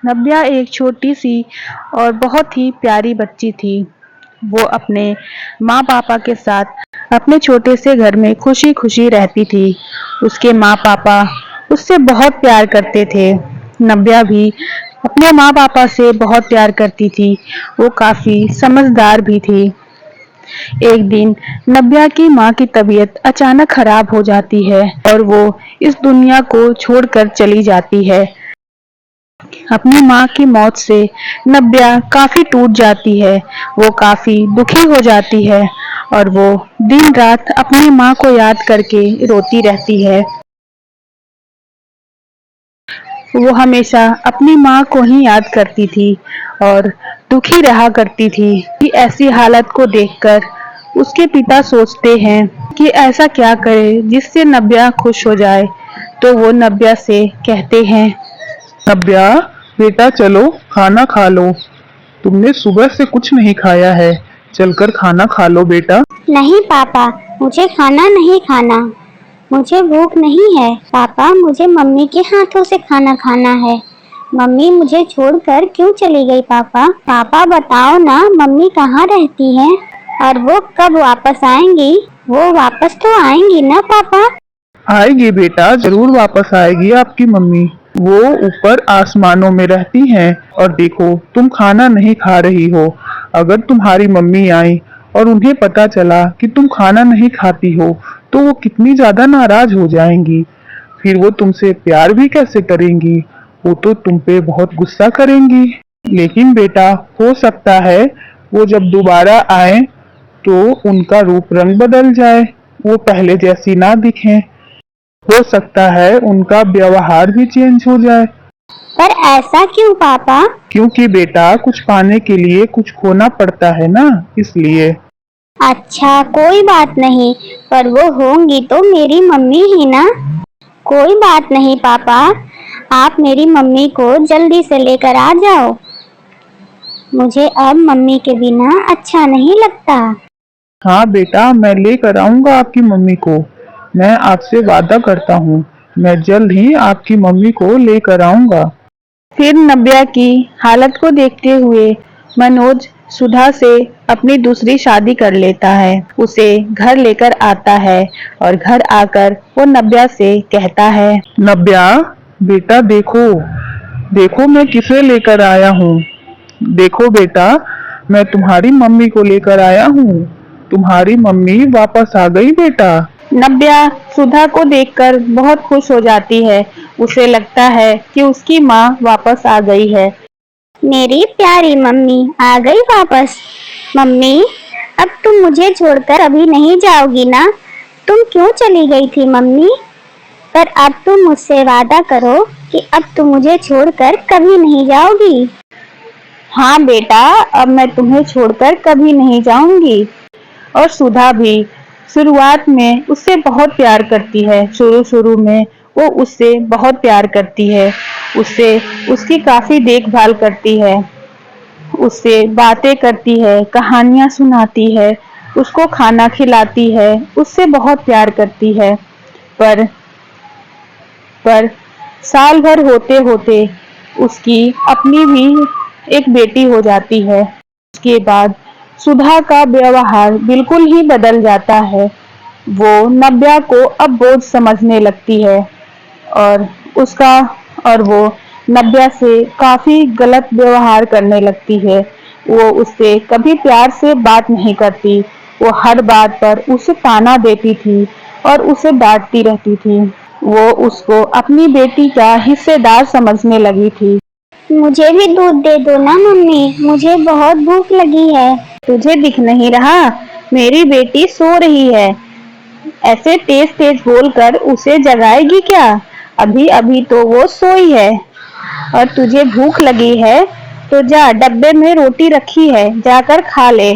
नब्या एक छोटी सी और बहुत ही प्यारी बच्ची थी। वो अपने माँ पापा के साथ अपने छोटे से घर में खुशी खुशी रहती थी। उसके माँ पापा उससे बहुत प्यार करते थे। नब्या भी अपने माँ पापा से बहुत प्यार करती थी। वो काफी समझदार भी थी। एक दिन नब्या की माँ की तबीयत अचानक खराब हो जाती है और वो इस दुनिया को छोड़कर चली जाती है। अपनी माँ की मौत से नब्या काफी टूट जाती है। वो काफी दुखी हो जाती है और वो दिन रात अपनी माँ को याद करके रोती रहती है। वो हमेशा अपनी माँ को ही याद करती थी और दुखी रहा करती थी कि ऐसी हालत को देखकर उसके पिता सोचते हैं कि ऐसा क्या करे जिससे नब्या खुश हो जाए। तो वो नब्या से कहते हैं, नब्या, बेटा चलो खाना खा लो। तुमने सुबह से कुछ नहीं खाया है। चलकर खाना खा लो बेटा। नहीं पापा, मुझे खाना नहीं खाना। मुझे भूख नहीं है पापा, मुझे मम्मी के हाथों से खाना खाना है। मम्मी मुझे छोड़कर क्यों चली गई पापा? पापा बताओ ना, मम्मी कहाँ रहती हैं और वो कब वापस आएंगी? वो वापस तो आएंगी ना पापा? आएगी बेटा, जरूर वापस आएगी आपकी मम्मी। वो ऊपर आसमानों में रहती हैं। और देखो, तुम खाना नहीं खा रही हो। अगर तुम्हारी मम्मी आई और उन्हें पता चला कि तुम खाना नहीं खाती हो तो वो कितनी ज्यादा नाराज हो जाएंगी। फिर वो तुमसे प्यार भी कैसे करेंगी? वो तो तुम पे बहुत गुस्सा करेंगी। लेकिन बेटा, हो सकता है वो जब दोबारा आए तो उनका रूप रंग बदल जाए, वो पहले जैसी ना दिखें। हो सकता है उनका व्यवहार भी चेंज हो जाए। पर ऐसा क्यों पापा? क्योंकि बेटा, कुछ पाने के लिए कुछ खोना पड़ता है ना, इसलिए। अच्छा कोई बात नहीं, पर वो होंगी तो मेरी मम्मी ही ना। कोई बात नहीं पापा, आप मेरी मम्मी को जल्दी से लेकर आ जाओ। मुझे अब मम्मी के बिना अच्छा नहीं लगता। हाँ बेटा, मैं लेकर आऊंगा आपकी मम्मी को। मैं आपसे वादा करता हूँ, मैं जल्द ही आपकी मम्मी को लेकर आऊंगा। फिर नब्या की हालत को देखते हुए मनोज सुधा से अपनी दूसरी शादी कर लेता है। उसे घर लेकर आता है और घर आकर वो नब्या से कहता है, नब्या, बेटा देखो, देखो मैं किसे लेकर आया हूँ। देखो बेटा, मैं तुम्हारी मम्मी को लेकर आया हूँ। तुम्हारी मम्मी वापस आ गई बेटा। नब्या सुधा को देखकर बहुत खुश हो जाती है। उसे लगता है कि उसकी माँ वापस आ गई है। मेरी प्यारी मम्मी आ गई वापस। मम्मी, अब तुम मुझे छोड़कर अभी नहीं जाओगी ना? तुम क्यों चली गई थी मम्मी? पर अब तुम मुझसे वादा करो कि अब तुम मुझे छोड़कर कभी नहीं जाओगी। हाँ बेटा, अब मैं तुम्हें छोड़कर कभी नहीं जाऊंगी। और सुधा भी शुरुआत में उससे बहुत प्यार करती है। शुरू शुरू में वो उससे बहुत प्यार करती है। उससे उसकी काफी देखभाल करती है। उससे बातें करती है, कहानियां सुनाती है, उसको खाना खिलाती है, उससे बहुत प्यार करती है। पर पर साल भर होते होते उसकी अपनी भी एक बेटी हो जाती है। उसके बाद सुधा का व्यवहार बिल्कुल ही बदल जाता है। वो नब्या को अब बोझ समझने लगती है और उसका और वो नब्या से काफी गलत व्यवहार करने लगती है। वो उससे कभी प्यार से बात नहीं करती। वो हर बात पर उसे ताना देती थी और उसे डांटती रहती थी। वो उसको अपनी बेटी का हिस्सेदार समझने लगी थी। मुझे भी दूध दे दो ना मम्मी, मुझे बहुत भूख लगी है। तुझे दिख नहीं रहा? मेरी बेटी सो रही है। ऐसे तेज तेज बोलकर उसे जगाएगी क्या? अभी अभी तो वो सोई है। और तुझे भूख लगी है तो जा, डब्बे में रोटी रखी है, जाकर खा ले।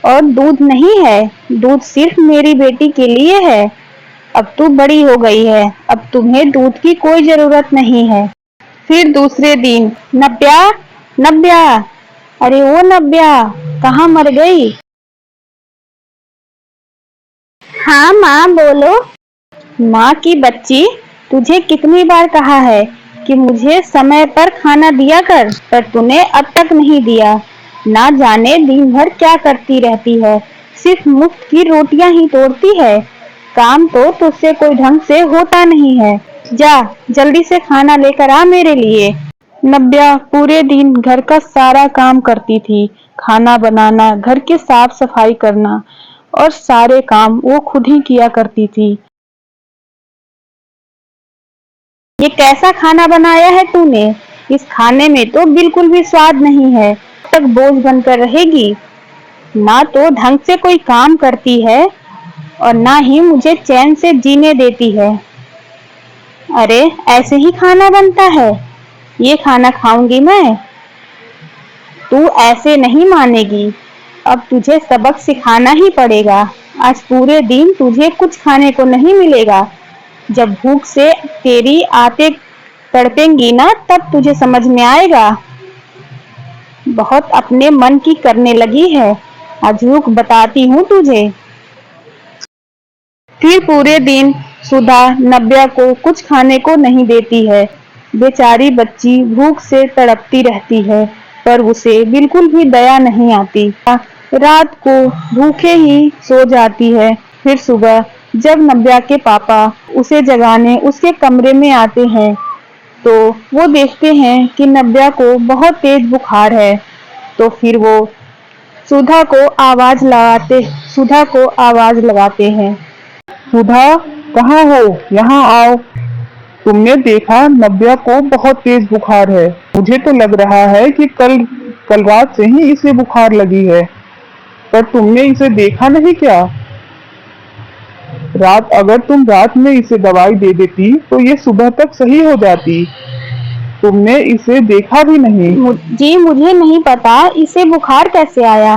और दूध नहीं है, दूध सिर्फ मेरी बेटी के लिए है। अब तू बड़ी हो गई है, अब तुम्हें दूध की कोई जरूरत नहीं है। फिर दूसरे दिन, नब्या, नब्या, अरे ओ नब्या, कहाँ मर गई? हाँ माँ बोलो। माँ की बच्ची, तुझे कितनी बार कहा है कि मुझे समय पर खाना दिया कर, पर तूने अब तक नहीं दिया। ना जाने दिन भर क्या करती रहती है, सिर्फ मुफ्त की रोटियां ही तोड़ती है। काम तो तुझसे कोई ढंग से होता नहीं है। जा जल्दी से खाना लेकर आ मेरे लिए। नव्या पूरे दिन घर का सारा काम करती थी। खाना बनाना, घर की साफ सफाई करना और सारे काम वो खुद ही किया करती थी। ये कैसा खाना बनाया है तूने? इस खाने में तो बिल्कुल भी स्वाद नहीं है। कब तक बोझ बनकर रहेगी? ना तो ढंग से कोई काम करती है और ना ही मुझे चैन से जीने देती है। अरे ऐसे ही खाना बनता है? ये खाना खाऊंगी मैं? तू ऐसे नहीं मानेगी। अब तुझे सबक सिखाना ही पड़ेगा। आज पूरे दिन तुझे कुछ खाने को नहीं मिलेगा। जब भूख से तेरी आंतें तड़पेंगी ना, तब तुझे समझ में आएगा। बहुत अपने मन की करने लगी है। आज रुक, बताती हूँ तुझे। फिर पूरे दिन सुधा नव्या को कुछ खाने को नहीं देती है। बेचारी बच्ची भूख से तड़पती रहती है, पर उसे बिल्कुल भी दया नहीं आती। रात को भूखे ही सो जाती है। फिर सुबह जब नव्या के पापा उसे जगाने उसके कमरे में आते हैं, तो वो देखते हैं कि नव्या को बहुत तेज बुखार है। तो फिर वो सुधा को सुधा को आवाज लगाते हैं। सुधा, कहाँ हो? यहाँ आओ। तुमने देखा, नव्या को बहुत तेज बुखार है। मुझे तो लग रहा है कि कल कल रात से ही इसे बुखार लगी है। पर तुमने इसे देखा नहीं क्या? अगर तुम रात में इसे दवाई दे देती तो ये सुबह तक सही हो जाती। तुमने इसे देखा भी नहीं। जी मुझे नहीं पता इसे बुखार कैसे आया।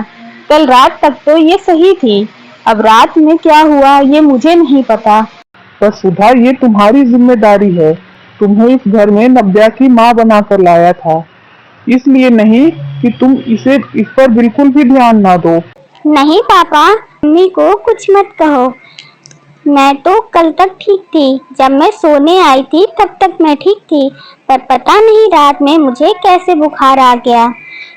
कल रात तक तो ये सही थी। अब रात में क्या हुआ ये मुझे नहीं पता। पर सुधा, ये तुम्हारी जिम्मेदारी है। तुम्हें इस घर में नव्या की माँ बनाकर लाया था, इसलिए नहीं कि तुम इस पर बिल्कुल भी ध्यान ना दो। नहीं पापा, मम्मी को कुछ मत कहो। मैं तो कल तक ठीक थी। जब मैं सोने आई थी तब तक मैं ठीक थी, पर पता नहीं रात में मुझे कैसे बुखार आ गया।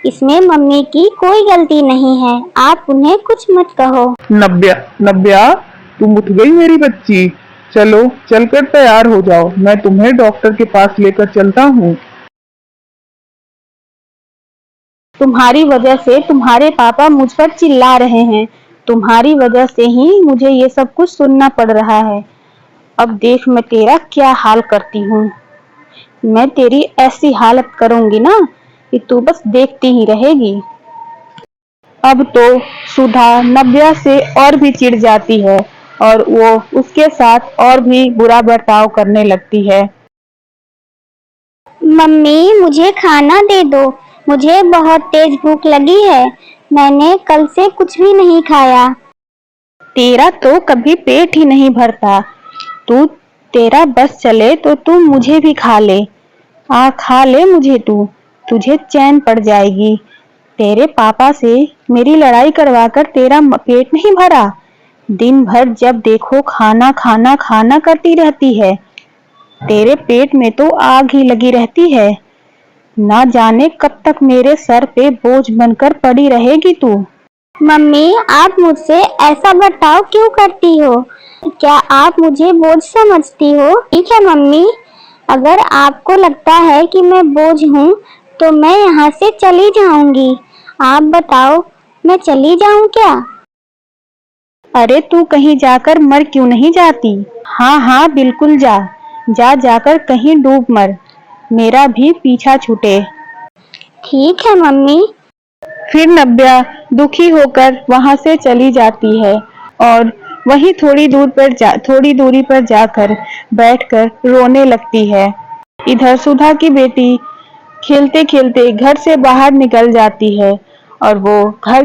इसमें मम्मी की कोई गलती नहीं है। आप उन्हें कुछ मत कहो। नव्या, नव्या, तुम उठ गई मेरी बच्ची। चलो, चलकर तैयार हो जाओ। मैं तुम्हें डॉक्टर के पास लेकर चलता हूँ। तुम्हारी वजह से तुम्हारे पापा मुझ पर चिल्ला रहे हैं। तुम्हारी वजह से ही मुझे ये सब कुछ सुनना पड़ रहा है। अब देख मैं तेरा क्या हाल करती हूँ। मैं तेरी ऐसी हालत करूंगी ना कि तू बस देखती ही रहेगी। अब तो सुधा नव्या से और भी चिढ़ जाती है और वो उसके साथ और भी बुरा बर्ताव करने लगती है। मम्मी मुझे खाना दे दो। मुझे बहुत तेज भूख लगी है। मैंने कल से कुछ भी नहीं खाया। तेरा तो कभी पेट ही नहीं भरता। तू तेरा बस चले तो तू मुझे भी खा ले। खा ले मुझे तू। तुझे चैन पड़ जाएगी। तेरे पापा से मेरी लड़ाई करवाकर तेरा पेट नहीं भरा। दिन भर जब देखो खाना खाना खाना करती रहती है। तेरे पेट में तो आग ही लगी रहती है। ना जाने कब तक मेरे सर पे बोझ बनकर पड़ी रहेगी तू। मम्मी आप मुझसे ऐसा बर्ताव क्यों करती हो? क्या आप मुझे बोझ समझती हो? ठीक है मम्मी, अगर आपको लगता है कि मैं बोझ हूँ तो मैं यहाँ से चली जाऊंगी। आप बताओ, मैं चली जाऊं क्या? अरे तू कहीं जाकर मर क्यों नहीं जाती? हाँ हाँ बिल्कुल जा। जाकर कहीं डूब मर। मेरा भी पीछा छूटे। ठीक है मम्मी। फिर नव्या दुखी होकर वहां से चली जाती है और वहीं थोड़ी दूरी पर जाकर बैठकर रोने लगती है। इधर सुधा की बेटी खेलते खेलते घर से बाहर निकल जाती है और वो घर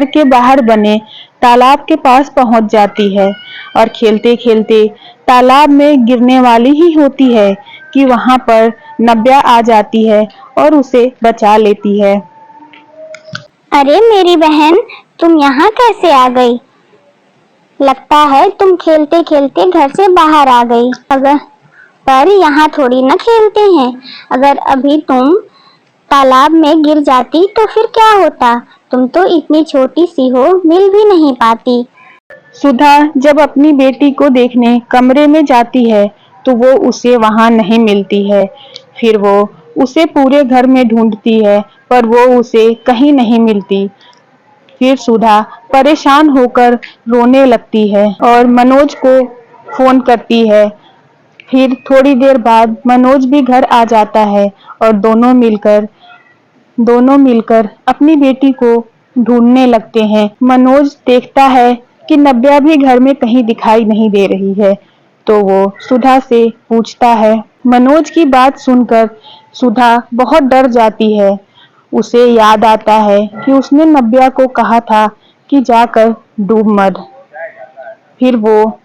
के बाहर बने तालाब के पास पहुंच जाती है और खेलते खेलते तालाब में गिरने वाली ही होती है कि वहां पर नव्या आ जाती है और उसे बचा लेती है। अरे मेरी बहन, तुम यहाँ कैसे आ गई? लगता है तुम खेलते खेलते घर से बाहर आ गई। पर यहाँ थोड़ी ना खेलते हैं। अगर अभी तुम तालाब में गिर जाती तो फिर क्या होता? तुम तो इतनी छोटी सी हो, मिल भी नहीं पाती। सुधा जब अपनी बेटी को देखने कमरे में जाती है तो वो उसे वहां नहीं मिलती है। फिर वो उसे पूरे घर में ढूंढती है पर वो उसे कहीं नहीं मिलती। फिर सुधा परेशान होकर रोने लगती है और मनोज को फोन करती है। फिर थोड़ी देर बाद मनोज भी घर आ जाता है और दोनों मिलकर अपनी बेटी को ढूंढने लगते हैं। मनोज देखता है कि नव्या भी घर में कहीं दिखाई नहीं दे रही है तो वो सुधा से पूछता है। मनोज की बात सुनकर सुधा बहुत डर जाती है। उसे याद आता है कि उसने नव्या को कहा था कि जाकर डूब मत। फिर वो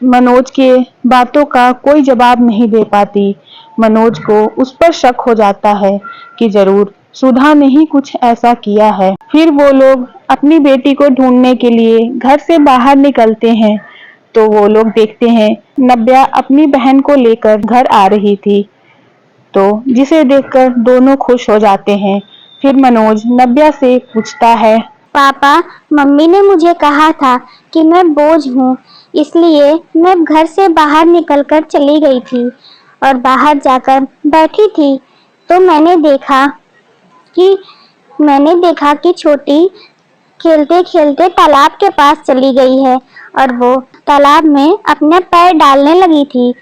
मनोज के बातों का कोई जवाब नहीं दे पाती। मनोज को उस पर शक हो जाता है कि जरूर सुधा ने ही कुछ ऐसा किया है। फिर वो लोग अपनी बेटी को ढूंढने के लिए घर से बाहर निकलते हैं तो वो लोग देखते हैं नव्या अपनी बहन को लेकर घर आ रही थी तो जिसे देखकर दोनों खुश हो जाते हैं। फिर मनोज नव्या से पूछता है, पापा, मम्मी ने मुझे कहा था कि मैं बोझ हूँ, इसलिए मैं घर से बाहर निकलकर चली गई थी और बाहर जाकर बैठी थी तो मैंने देखा कि छोटी खेलते खेलते तालाब के पास चली गई है और वो तालाब में अपने पैर डालने लगी थी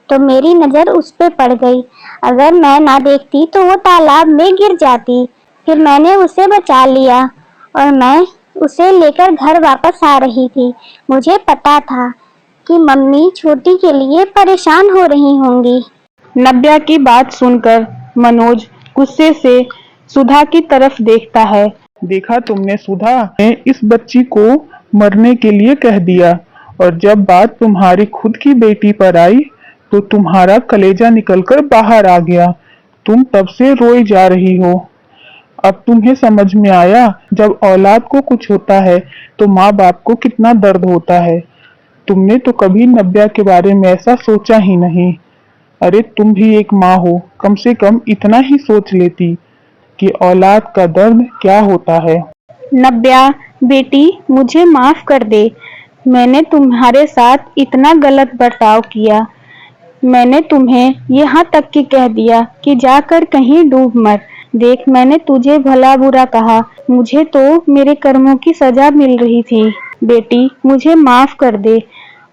तो मेरी नजर उस पे पड़ गई। अगर मैं ना देखती तो वो तालाब में गिर जाती। फिर मैंने उसे बचा लिया और मैं उसे लेकर घर वापस आ रही थी। मुझे पता था कि मम्मी छोटी के लिए परेशान हो रही होंगी। नव्या की बात सुनकर मनोज गुस्से से सुधा की तरफ देखता है। देखा तुमने सुधा ने इस बच्ची को मरने के लिए कह दिया और जब बात तुम्हारी खुद की बेटी पर आई तो तुम्हारा कलेजा निकलकर बाहर आ गया। तुम तब से रोई जा रही हो। अब तुम्हें समझ में आया जब औलाद को कुछ होता है तो माँ बाप को कितना दर्द होता है। तुमने तो कभी नव्या के बारे में ऐसा सोचा ही नहीं। अरे तुम भी एक माँ हो, कम से कम इतना ही सोच लेती कि औलाद का दर्द क्या होता है। नव्या बेटी मुझे माफ कर दे। मैंने तुम्हारे साथ इतना गलत बर्ताव किया। मैंने तुम्हें यहाँ तक कि कह दिया कि जाकर कहीं डूब मत। देख मैंने तुझे भला बुरा कहा। मुझे तो मेरे कर्मों की सजा मिल रही थी। बेटी मुझे माफ कर दे।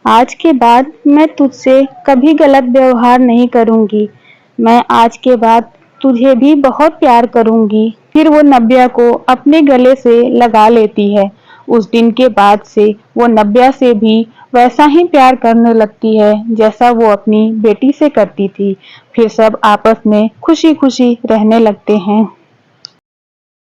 आज के बाद मैं तुझसे कभी गलत व्यवहार नहीं करूंगी। मैं आज के बाद तुझे भी बहुत प्यार करूंगी। फिर वो नव्या को अपने गले से लगा लेती है। उस दिन के बाद से वो नव्या से भी वैसा ही प्यार करने लगती है जैसा वो अपनी बेटी से करती थी। फिर सब आपस में खुशी खुशी रहने लगते हैं।